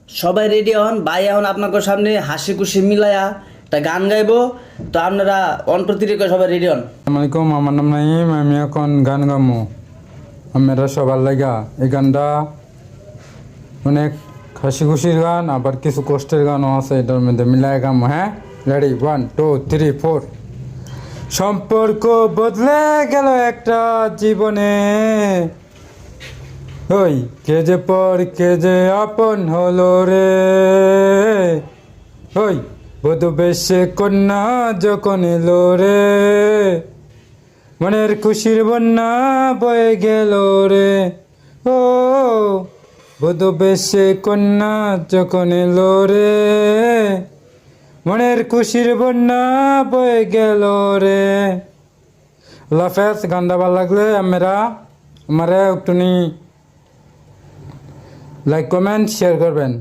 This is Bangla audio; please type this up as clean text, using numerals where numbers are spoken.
সবাই রেডি হন, ভাই এখন আপনাদের সামনে হাসি খুশি মিলায়া একটা গান গাইবো। তো আপনারা অনপ্রতিরিক সবাই রেডি হন। আসসালামাইকুম, আমার নাম নাইম। আমি এখন গান গামো আমরা সবার লাগা। এই গানটা অনেক হাসি খুশির গান, আবার কিছু কষ্টের গানও আছে, এটার মধ্যে মিলায় গামো। হ্যাঁ, রেডি, 1 2 3 4। সম্পর্ক বদলে গেল একটা জীবনে, ওই কে যে পর কে যে আপন হলো রে, ওই বধু বেশে কন্যা যখন এলো রে, মনের খুশির বন্যা বয়ে গেল রে। ও বধু বেশে কন্যা যখন এলো রে, মনের খুশির বন্যা বয়ে গেল রে। লাফেজ গানটা ভালো লাগলে আমারা একটুনি লাইক কমেন্ট শেয়ার করবেন।